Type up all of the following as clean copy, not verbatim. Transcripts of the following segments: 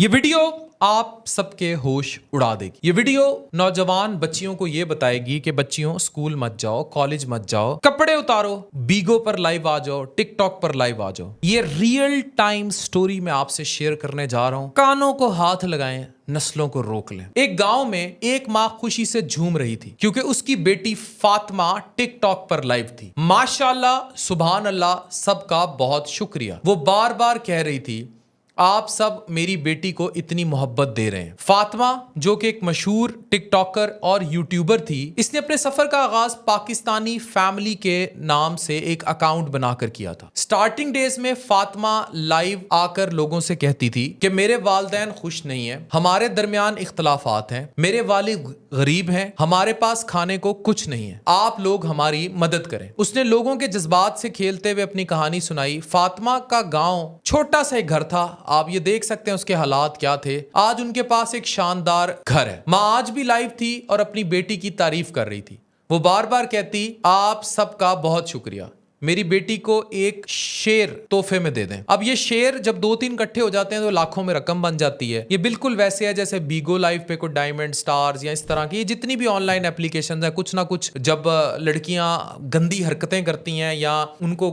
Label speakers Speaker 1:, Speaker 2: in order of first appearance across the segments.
Speaker 1: ये वीडियो आप सबके होश उड़ा देगी। ये वीडियो नौजवान बच्चियों को ये बताएगी कि बच्चियों स्कूल मत जाओ, कॉलेज मत जाओ, कपड़े उतारो, बीगो पर लाइव आ जाओ, टिकटॉक पर लाइव आ जाओ। ये रियल टाइम स्टोरी मैं आपसे शेयर करने जा रहा हूं। कानों को हाथ लगाएं, नस्लों को रोक लें। एक गांव में एक माँ खुशी से झूम रही थी क्योंकि उसकी बेटी फातिमा टिकटॉक पर लाइव थी। माशाल्लाह, सुभान अल्लाह, सबका बहुत शुक्रिया। वो बार बार कह रही थी, आप सब मेरी बेटी को इतनी मोहब्बत दे रहे हैं। फातिमा, जो कि एक मशहूर टिकटॉकर और यूट्यूबर थी, इसने अपने सफर का आगाज पाकिस्तानी फैमिली के नाम से एक अकाउंट बनाकर किया था। स्टार्टिंग डेज में फातिमा लाइव आकर लोगों से कहती थी कि मेरे वालिदैन खुश नहीं है, हमारे दरमियान इख्तलाफात हैं, मेरे वालिद गरीब हैं, हमारे पास खाने को कुछ नहीं है, आप लोग हमारी मदद करें। उसने लोगों के जज्बात से खेलते हुए अपनी कहानी सुनाई। फातिमा का गांव छोटा सा एक घर था, आप ये देख सकते हैं उसके हालात क्या थे। आज उनके पास एक शानदार घर है। माँ आज भी लाइव थी और अपनी बेटी की तारीफ कर रही थी। वो बार बार कहती, आप सबका बहुत शुक्रिया, मेरी बेटी को एक शेर तोहफे में दे दें। अब ये शेर जब 2-3 इकट्ठे हो जाते हैं तो लाखों में रकम बन जाती है। ये बिल्कुल वैसे है जैसे बीगो लाइव पे कोई डायमंड स्टार्स या इस तरह की जितनी भी ऑनलाइन एप्लीकेशंस है, कुछ ना कुछ जब लड़कियां गंदी हरकतें करती हैं या उनको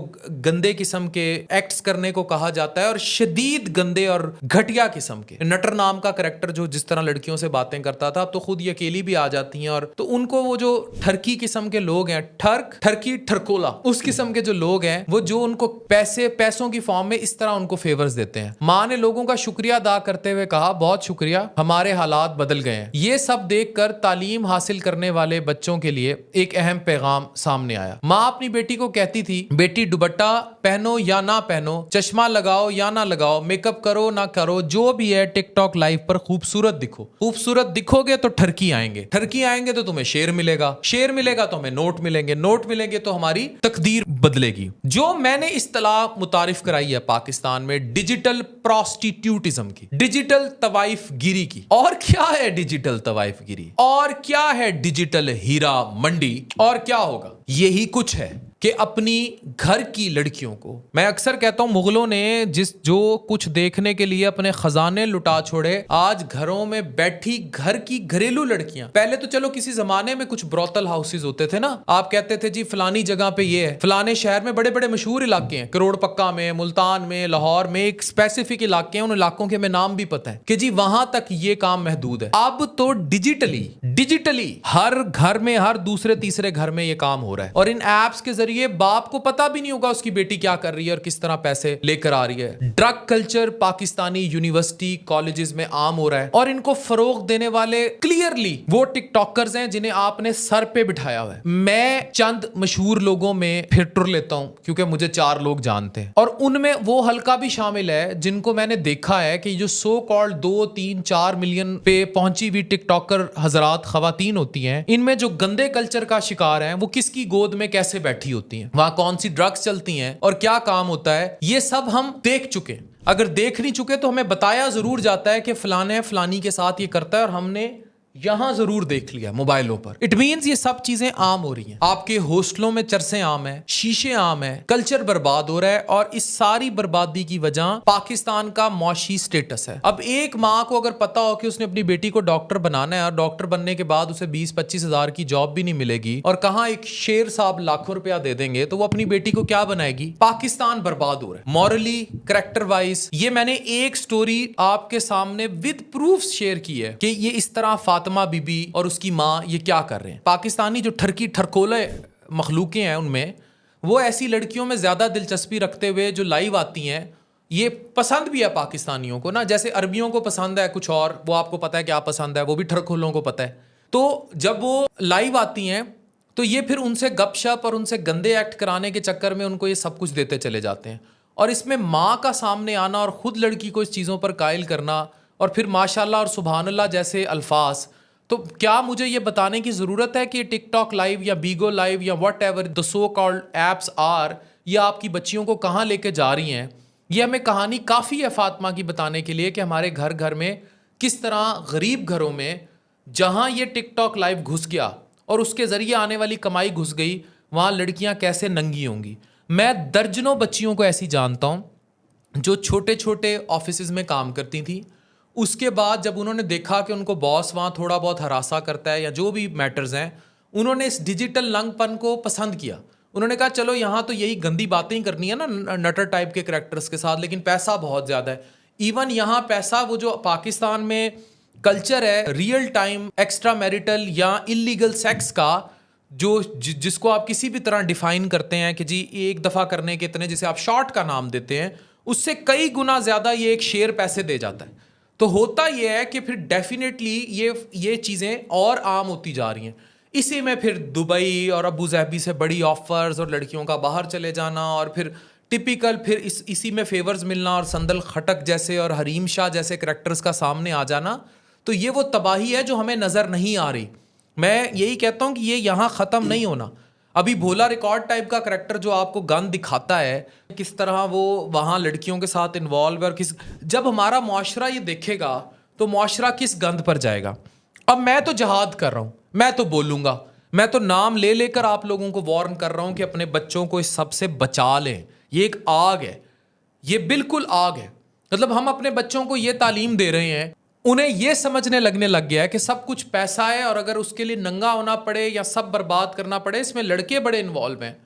Speaker 1: गंदे किस्म के एक्ट्स करने को कहा जाता है, और शदीद गंदे और घटिया किस्म के, नटर नाम का कैरेक्टर जो जिस तरह लड़कियों से बातें करता था, अब तो खुद ये अकेली भी आ जाती हैं। और तो उनको वो जो ठरकी किस्म के लोग हैं, ठरकी ठरकोला, उस किस्म जो लोग हैं, वो जो उनको पैसों की फॉर्म में इस तरह उनको फेवर्स देते हैं। माँ ने लोगों का शुक्रिया अदा करते हुए कहा, बहुत शुक्रिया, हमारे हालात बदल गए हैं। ये सब देखकर तालीम हासिल करने वाले बच्चों के लिए एक अहम पैगाम सामने आया। माँ अपनी बेटी को कहती थी, बेटी दुपट्टा पहनो या ना पहनो, चश्मा लगाओ या ना लगाओ, मेकअप करो ना करो, जो भी है, टिकटॉक लाइव पर खूबसूरत दिखो। खूबसूरत दिखोगे तो ठरकी आएंगे तो तुम्हें शेर मिलेगा तो हमें नोट मिलेंगे तो हमारी तकदीर बदलेगी। जो मैंने इस्तिलाह मुतारिफ कराई है पाकिस्तान में डिजिटल प्रोस्टिट्यूटिज्म की, डिजिटल तवाइफ गिरी की। और क्या है डिजिटल तवाइफ गिरी, और क्या है डिजिटल हीरा मंडी, और क्या होगा? यही कुछ है कि अपनी घर की लड़कियों को, मैं अक्सर कहता हूं, मुगलों ने जो कुछ देखने के लिए अपने खजाने लुटा छोड़े, आज घरों में बैठी घर की घरेलू लड़कियां। पहले तो चलो किसी जमाने में कुछ ब्रोथल हाउसेस होते थे ना, आप कहते थे जी फलानी जगह पे ये है, फलाने शहर में बड़े बड़े मशहूर इलाके हैं, करोड़ पक्का में, मुल्तान में, लाहौर में, एक स्पेसिफिक इलाके हैं, उन इलाकों के में नाम भी पता है कि जी वहां तक ये काम महदूद है। अब तो डिजिटली हर घर में, हर दूसरे तीसरे घर में ये काम हो रहा है, और इन एप्स के जरिए बाप को पता भी नहीं होगा उसकी बेटी क्या कर रही है और किस तरह पैसे लेकर आ रही है। Drug culture Pakistani university colleges में आम हो रहा है, और इनको फरोग देने वाले क्लियरली वो टिकटॉकर्स हैं जिन्हें आपने सर पे बिठाया हुआ है। मैं चंद मशहूर लोगों में फिर टुर लेता हूं क्योंकि मुझे 4 लोग जानते हैं, और उनमें वो हल्का भी शामिल है जिनको मैंने देखा है कि जो सो कॉल्ड 2-3-4 मिलियन पे पहुंची हुई टिकटॉकर हजरात खवातीन होती हैं, इनमें जो गंदे कल्चर का शिकार है, वो किसकी गोद में कैसे बैठी होती हैं, वहां कौन सी ड्रग्स चलती हैं और क्या काम होता है, ये सब हम देख चुके हैं। अगर देख नहीं चुके तो हमें बताया जरूर जाता है कि फलाने फलानी के साथ ये करता है, और हमने यहां जरूर देख लिया मोबाइलों पर। इट मींस ये सब चीजें आम हो रही हैं। आपके हॉस्टलों में चरसे आम है, शीशे आम है, कल्चर बर्बाद हो रहा है, और इस सारी बर्बादी की वजह पाकिस्तान का मौशी स्टेटस है। अब एक माँ को अगर पता हो कि उसने अपनी बेटी को डॉक्टर बनाना है, और डॉक्टर बनने के बाद उसे 20-25 हजार की जॉब भी नहीं मिलेगी, और कहां एक शेर साहब लाखों रुपया दे देंगे, तो वो अपनी बेटी को क्या बनाएगी? पाकिस्तान बर्बाद हो रहा है मॉरली, कैरेक्टर वाइज। ये मैंने एक स्टोरी आपके सामने विद प्रूफ शेयर की है कि ये इस तरह फातिमा बीबी और उसकी माँ ये क्या कर रहे हैं। पाकिस्तानी जो ठरकी ठरकोले मखलूकें हैं, उनमें वो ऐसी लड़कियों में ज्यादा दिलचस्पी रखते हुए जो लाइव आती हैं, ये पसंद भी है पाकिस्तानियों को ना, जैसे अरबियों को पसंद है कुछ और, वो आपको पता है क्या पसंद है, वो भी ठरकोलों को पता है। तो जब वो लाइव आती हैं तो ये फिर उनसे गपशप और उनसे गंदे एक्ट कराने के चक्कर में उनको ये सब कुछ देते चले जाते हैं, और इसमें माँ का सामने आना और खुद लड़की को इस चीज़ों पर कायल करना, और फिर माशाल्लाह और सुभान अल्लाह जैसे अल्फाज। तो क्या मुझे ये बताने की ज़रूरत है कि टिकटॉक लाइव या बीगो लाइव या whatever the so called apps are, ये आपकी बच्चियों को कहाँ लेके जा रही हैं? ये हमें कहानी काफ़ी है फातिमा की बताने के लिए कि हमारे घर घर में किस तरह गरीब घरों में जहाँ ये टिकटॉक लाइव घुस गया और उसके ज़रिए आने वाली कमाई घुस गई, वहाँ लड़कियाँ कैसे नंगी होंगी। मैं दर्जनों बच्चियों को ऐसी जानता हूँ जो छोटे छोटे ऑफिस में काम करती थी, उसके बाद जब उन्होंने देखा कि उनको बॉस वहाँ थोड़ा बहुत हरासा करता है या जो भी मैटर्स हैं, उन्होंने इस डिजिटल नंगपन को पसंद किया। उन्होंने कहा चलो यहाँ तो यही गंदी बातें ही करनी है ना नटर टाइप के कैरेक्टर्स के साथ, लेकिन पैसा बहुत ज़्यादा है। इवन यहाँ पैसा, वो जो पाकिस्तान में कल्चर है रियल टाइम एक्स्ट्रा मैरिटल या इलीगल सेक्स का, जिसको आप किसी भी तरह डिफाइन करते हैं कि जी एक दफ़ा करने के इतने, जिसे आप शॉर्ट का नाम देते हैं, उससे कई गुना ज़्यादा ये एक शेयर पैसे दे जाता है। तो होता ये है कि फिर डेफिनेटली ये चीज़ें और आम होती जा रही हैं। इसी में फिर दुबई और अबू धाबी से बड़ी ऑफर्स और लड़कियों का बाहर चले जाना, और फिर टिपिकल फिर इसी में फेवर्स मिलना, और संदल खटक जैसे और हरीम शाह जैसे करैक्टर्स का सामने आ जाना। तो ये वो तबाही है जो हमें नज़र नहीं आ रही। मैं यही कहता हूँ कि ये यहाँ ख़त्म नहीं होना। अभी भोला रिकॉर्ड टाइप का करैक्टर जो आपको गन दिखाता है, किस तरह वो वहाँ लड़कियों के साथ इन्वॉल्व है, और जब हमारा मुआशरा ये देखेगा तो मुआशरा किस गंद पर जाएगा। अब मैं तो जहाद कर रहा हूँ, मैं तो बोलूँगा, मैं तो नाम ले लेकर आप लोगों को वार्न कर रहा हूँ कि अपने बच्चों को इस सब से बचा लें। ये एक आग है, ये बिल्कुल आग है। मतलब हम अपने बच्चों को ये तालीम दे रहे हैं, उन्हें ये समझने लगने लग गया है कि सब कुछ पैसा है, और अगर उसके लिए नंगा होना पड़े या सब बर्बाद करना पड़े, इसमें लड़के बड़े इन्वॉल्व हैं,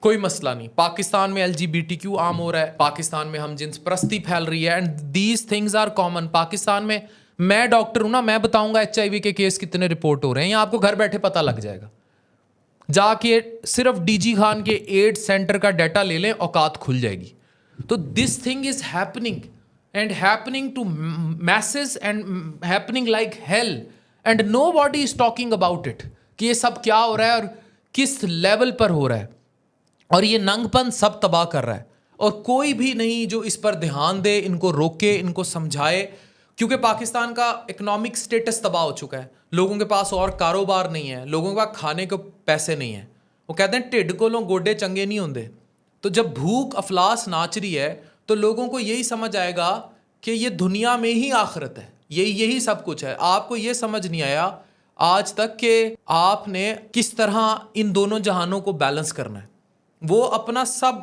Speaker 1: कोई मसला नहीं। पाकिस्तान में LGBTQ आम हो रहा है, पाकिस्तान में हम जिन्स परस्ती फैल रही है, and these things are common. Pakistan में, मैं डॉक्टर हूं ना, मैं बताऊंगा HIV के केस कितने रिपोर्ट हो रहे हैं, या आपको घर बैठे पता लग जाएगा। जाके सिर्फ DG खान के एड्स सेंटर का डाटा ले लें, औकात खुल जाएगी। तो this thing is happening and happening to masses and happening like hell, and nobody is talking about it कि ये सब क्या हो रहा है और किस लेवल पर हो रहा है, और ये नंगपन सब तबाह कर रहा है, और कोई भी नहीं जो इस पर ध्यान दे, इनको रोके, इनको समझाए। क्योंकि पाकिस्तान का इकोनॉमिक स्टेटस तबाह हो चुका है, लोगों के पास और कारोबार नहीं है, लोगों के पास खाने को पैसे नहीं है। वो कहते हैं ढिड कोलों गोडे चंगे नहीं होंगे। तो जब भूख अफलास नाच रही है तो लोगों को यही समझ आएगा कि ये दुनिया में ही आखिरत है, यही सब कुछ है। आपको ये समझ नहीं आया आज तक कि आपने किस तरह इन दोनों जहानों को बैलेंस करना है। वो अपना सब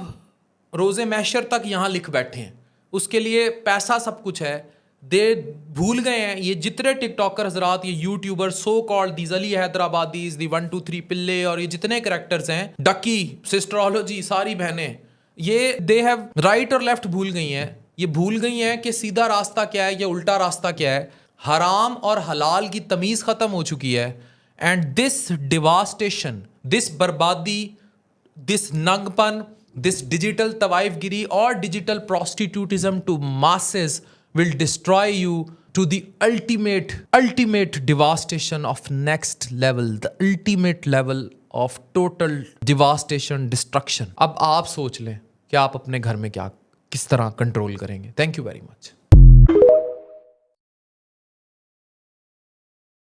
Speaker 1: रोज़े महशर तक यहाँ लिख बैठे हैं, उसके लिए पैसा सब कुछ है, दे भूल गए हैं। ये जितने टिकटॉकर हजरात, ये YouTuber, so called these Ali Hyderabadis, the 1 2 3 पिल्ले, और ये जितने कैरेक्टर्स हैं, डकी, सिस्ट्रोलॉजी, सारी बहनें, ये दे हैव राइट और लेफ्ट भूल गई हैं। ये भूल गई हैं कि सीधा रास्ता क्या है या उल्टा रास्ता क्या है। हराम और हलाल की तमीज़ ख़त्म हो चुकी है। एंड दिस डिवास्टेशन, दिस बर्बादी, दिस नंगपन, दिस डिजिटल तवाइफगिरी और digital prostitutism to masses will destroy you to the ultimate devastation of next level, the ultimate level of total devastation, destruction. अब आप सोच लें कि आप अपने घर में क्या किस तरह कंट्रोल करेंगे। Thank you very much.